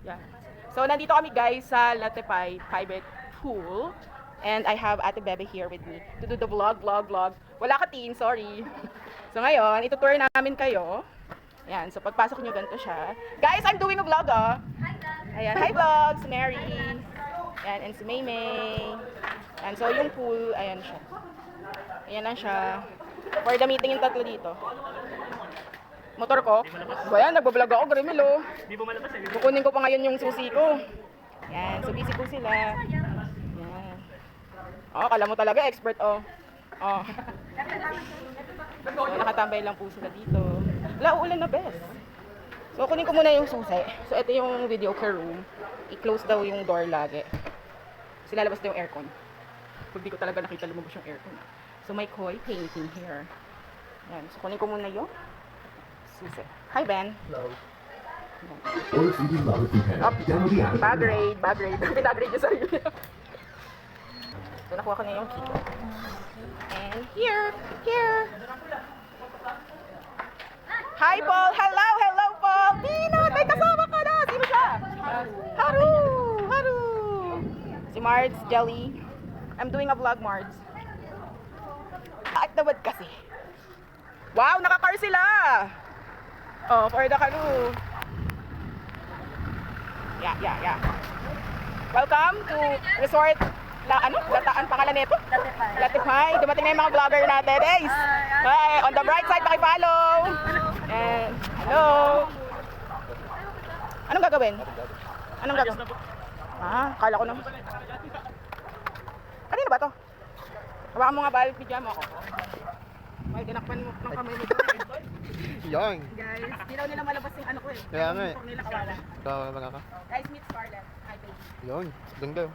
Yan. So, nandito kami guys sa Latepay Private Pool. And I have Ate Bebe here with me to do the vlog. Wala ka teen, sorry. So ngayon, itutour namin kayo. Ayan, so pagpasok nyo, ganito siya. Guys, I'm doing a vlog, oh. Hi, vlog. Ayan, hi vlog, si Mary. Ayan, and si Maymay. Ayan, so yung pool, ayan siya. Ayan lang siya. For the meeting yung tatlo dito. Motor ko. Ayan, nagbablog ako, Grimil, oh. Di po malabas eh. Kukunin ko pa ngayon yung susi ko. Ayan, so busy po sila. Ayan. Oh, kala mo talaga, expert, oh. Oh. So, nakatambay lang po sila dito. Wala, uulan na, best. So, kunin ko muna yung susi. So, ito yung video care room. I-close daw yung door lagi. Kasi lalabas daw yung aircon. Kung di ko talaga nakita lumabas yung aircon. So, may koi painting here. Yan. So, kunin ko muna yung susi. Hi, Ben. Hello. Or if you love it, you can download the app. Bag raid. Pinagrade yung sarili. So, nakuha ko na yung key. And here. Hi, Paul. Hello, Paul. Peanut, may kasama ka na. Sino siya? Haru. Si Mards, Jelly. I'm doing a vlog, Mards. At nawad kasi. Wow, nakakar sila. Oh, for the canoe. Yeah. Welcome to Resort Lataan pangalan nito? Latepay. Dumating na yung mga vlogger natin. Hey! Hi! On the bright side, paki-follow! And, hello! Anong gagawin? Kala ko naman. Kanino ba to? Hawakan mo nga balik, bigyan mo ako. Ay, tinakpan mo ng kamay mo. Yan. Guys, di daw nila malabas yung ano ko eh. Kaya nga eh. Yung nila kawalan. Ikaw mga ka? Guys, meet Scarlett. Hi, baby. Yan. Ganda.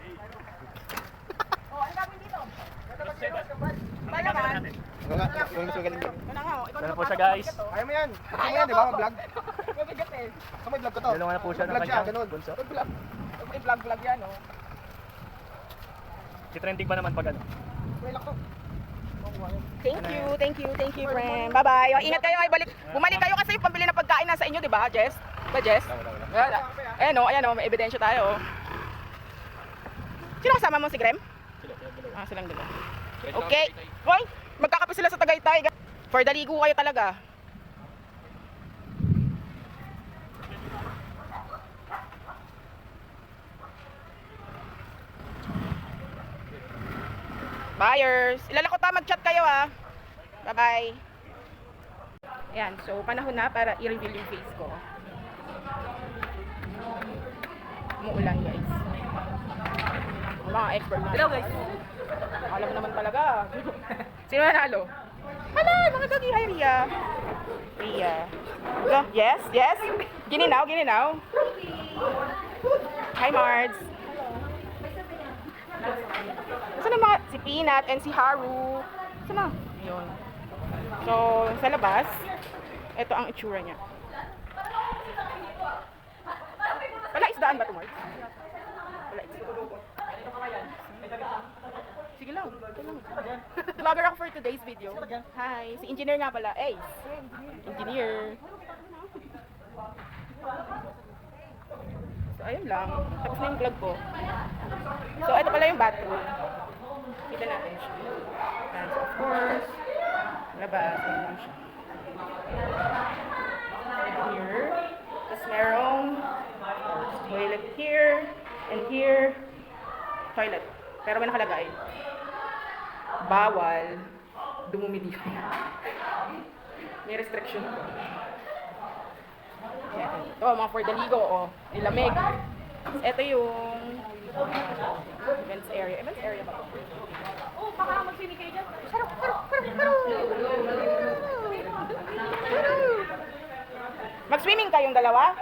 Oh, ano gagawin dito? Kaya naman. Ikaw nga. Ikaw yung magaling dito. Ano nga, ikaw Ano na po siya, papasok guys? ka to. Ayaw mo yan. Ayaw mo yan, di ba? Mag-vlog? Mabigat eh. Sa may vlog ko to. Dalawa na po siya ng Vlog siya, kanya. ganun. Bunso. May vlog yan, oh. Si-trending pa naman pag ano. Thank you, friend. Bye-bye. Oh, ingat kayo, ay bumalik kayo kasi yung pambili ng pagkain nasa inyo, di ba, Jess? Ba, Jess? Ayan, oh, may ebidensya tayo, oh. Sino kasama mo, si Grem? Silang dalawa. Okay. Hoy, magkakape sila sa Tagaytay. For the ligo kayo talaga. Buyers, ilalako ta, mag-chat kayo ah. Bye-bye. Ayan, so panahon na para i-reveal yung face ko. Umuulan, guys. Mga expert na. Hello, guys. Alam mo naman talaga. Sino nanalo? Hala, mga gagi. Hi, Ria. Go. Yes. Gininaw. Hi, Mards. Saan mga si Peanut and si Haru? Saan na? Ayun. So, sa labas, ito ang itsura niya. Wala isdaan ba ito, Mark? Wala isdaan. Sige lang. Vlogger ako for today's video. Hi. Si engineer nga pala. Ace. Engineer. So, ayun lang. Tapos na yung vlog ko. So, ito pala yung bathroom. Kita natin siya. And so, of course, labas. Ayun lang siya. Here. Tapos merong toilet here. And here. Toilet. Pero may nakalagay. Bawal dumumi dito. May restriction po. Yan. Ito, mga for the ligo, oh. Nilamig. Ito yung events area. Events area ba ito? Oh, baka mag-swimming kayo dyan. Sarap. Mag-swimming kayong dalawa?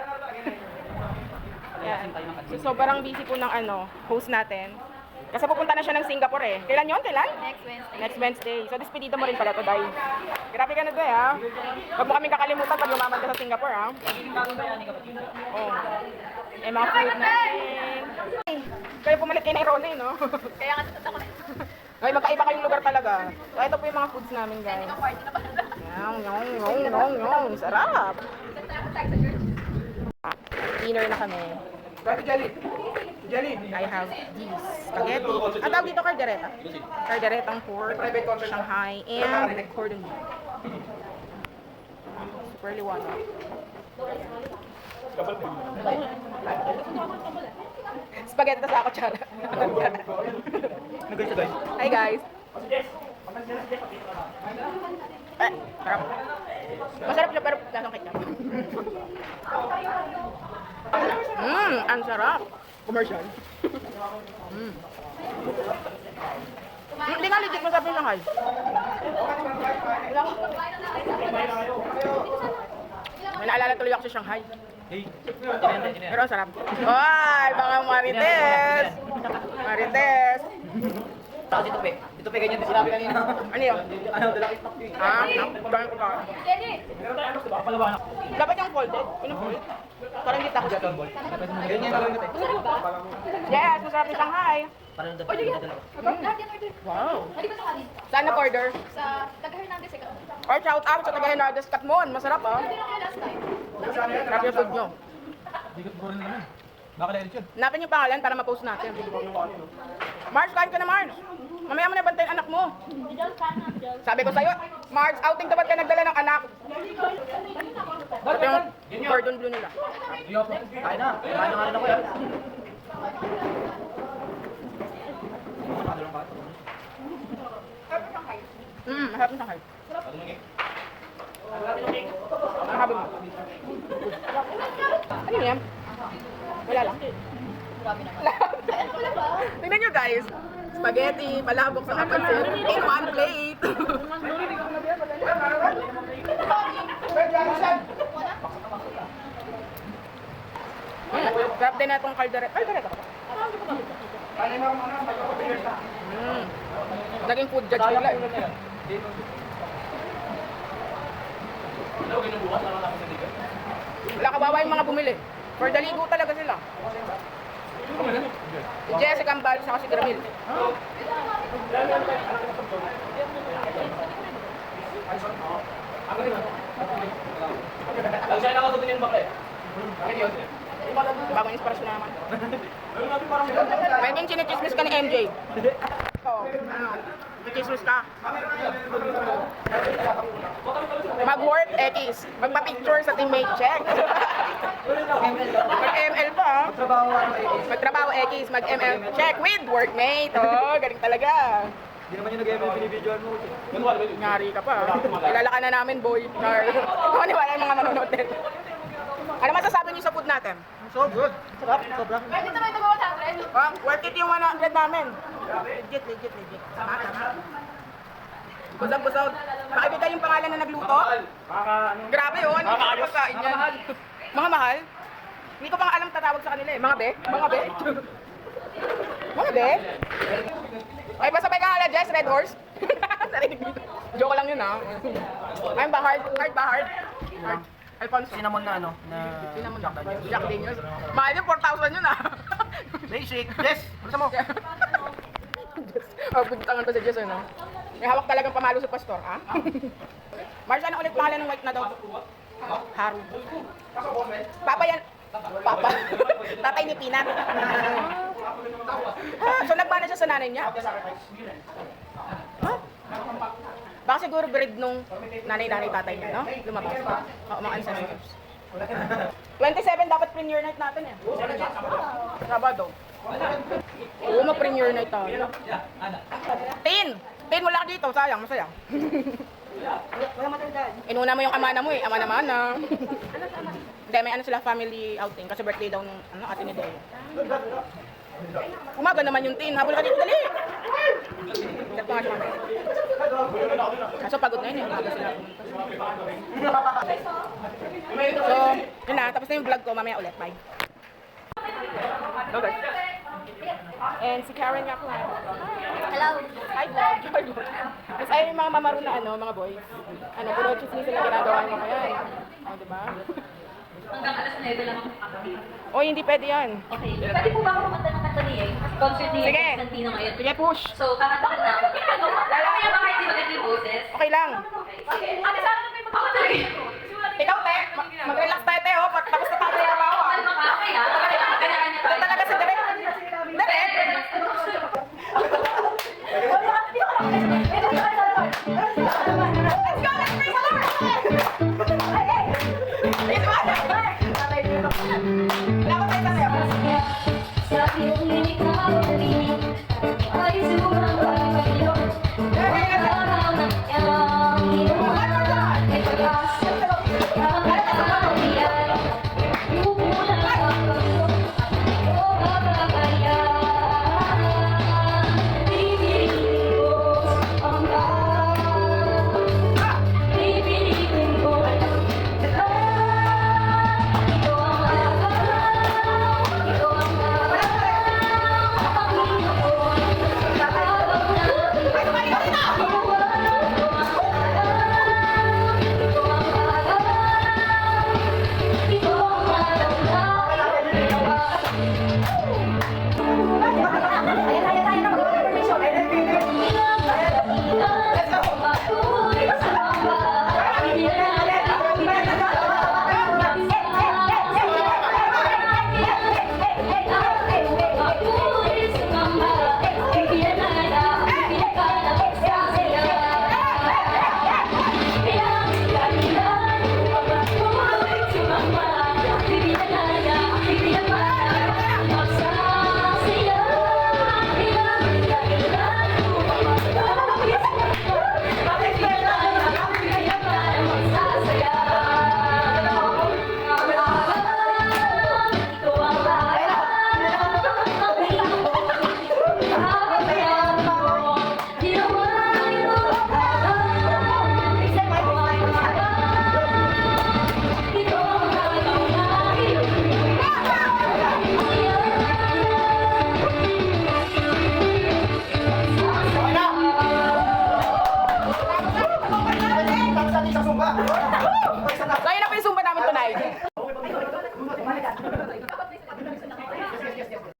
Yan. So, sobrang busy po ng host natin. Kasi pupunta na siya ng Singapore eh. Kailan yun? Next Wednesday. So, despedida mo rin pala to, Day. Grabe ka na, Day, ha? Huwag mo kaming kakalimutan pag lumaman ka sa Singapore, ha? Oh. Eh, mga food natin. Kaya pumalit kayo ng Ronnie, no? Kaya nga ako na. Ay, magkaiba kayong lugar talaga. So, ito po yung mga foods namin, guys. Yung. Sarap! Dinner na kami. I have these spaghetti. Ang tawag dito caldereta. Calderetang pork, Shanghai, and cordon beef. Super liwanag. Spaghetti na sa ako, tsara. Hi guys. Sarap. Masarap siya pero lasang ketchup. Ang sarap. Commercial. Hindi nga legit masarap yung Shanghai. May naalala tuloy ako sa Shanghai. Pero ang sarap. Ay, mga Marites! Marites! Dito pe ganyan din sinabi kanina. Ano yun? Ano, dalaki stock yun. Dami ko ka. Dapat yung folded. Pinafold. Parang hindi takot. Ganyan lang natin. Yes, masarap yung Shanghai. Parang dalawa. Wow. Saan na-order? Sa Taga Hernandez ikaw. Or shout out sa taga Hernandez Katmon. Masarap ah. Hindi lang kayo last time. Sarap yung food nyo. Baka na yun. Hanapin yung pangalan para ma-post natin. Mars, kain ka na Mars. Mamaya mo na bantayin anak mo. Sabi ko sa'yo, Mars, outing dapat ka nagdala ng anak. Ito yung cordon bleu nila. Kain na. Kain na nga rin ako yan. Masarap yung Shanghai. Ang habi mo. Ano yan? Wala lang. Tingnan nyo guys. Spaghetti, palabok sa kapansin. In one plate. Sarap din na itong caldereta. Caldereta ka ba? Naging food judge nila eh. Wala kawawa yung mga bumili. For the ligo talaga sila. Si Jessica Ambal, saka si Gramil. Saan ako ito bakla eh? Bagong inspirasyon naman. Pwedeng chinichismis ka ni MJ. Oo. Chichismis ka. Mag-work, X. Magpa-picture sa teammate, check. Mag-ML pa, ah. Magtrabaho, X. Mag-ML, check with workmate. Oh, galing talaga. Hindi naman yung nag-ML binibidyoan mo. Ngari ka pa. Kilala ka na namin, boy. Char. Maniwala yung mga manonood din. Ano masasabi niyo sa food natin? So good. Sarap. Sobra. Pwede naman ito mga 100. Worth it yung 100 namin. Legit. Tama. Busog. Pakibigay yung pangalan na nagluto. Grabe yun. Makakayos sa inyo. Mga mahal. Hindi ko pa nga alam tatawag sa kanila eh. Mga be? Mga be? Ay, basta may kahala, Jess, Red Horse. Narinig dito. Joke lang yun ha. Ay, ba hard? Hard. Alfonso. Cinnamon na ano? Na Cinnamon na. Jack Daniels. Mahal yun, 4,000 yun ha. basic. Yes. Basta mo. Puntangan pa si Jess, ano? May hawak talagang pamalo sa pastor, ha? Mars, ano ulit pangalan ng white na daw? Haru. Papa yan. Papa. Tatay ni Pinat. So nagmana siya sa nanay niya? Huh? Baka siguro breed nung nanay tatay niya, no? Lumabas. Oo, mga ancestors. 27 dapat premiere night natin eh. Sabado. Oo, mag-premiere night tayo. 10 wala ka dito, sayang, masaya. Inuna mo yung amana mo eh, amana-mana. Hindi, may ano sila, family outing, kasi birthday daw nung ate ni Deo. Umaga naman yung 10, habol ka dito, dali! Kat nga siya. Kaso pagod na yun eh, umaga sila pumunta. So, yun na, tapos na yung vlog ko, mamaya ulit, bye. Hello guys. And si Karen nga po. Hello. Hi vlog. Tapos ayun yung mga mamaro na mga boys. Puro chismis sila ginagawa nyo kaya eh. O, diba? Hanggang alas 9 lang ako makakapit. O, hindi pwede yan. Okay. Pwede po ba ako kumanta ng kanta ni Yang? Concert ni Sige. Yang Santino ngayon. Sige, push. So, kakanta na ako. Lalaki ba kahit di maganda yung boses? Okay lang. Okay. Ate, sana na may ako talaga. Ikaw, te. Mag-relax tayo, te. Tapos na tayo sa trabaho. Okay ha? Kailangan niya Zumba! So, yun na po yung Zumba namin tonight.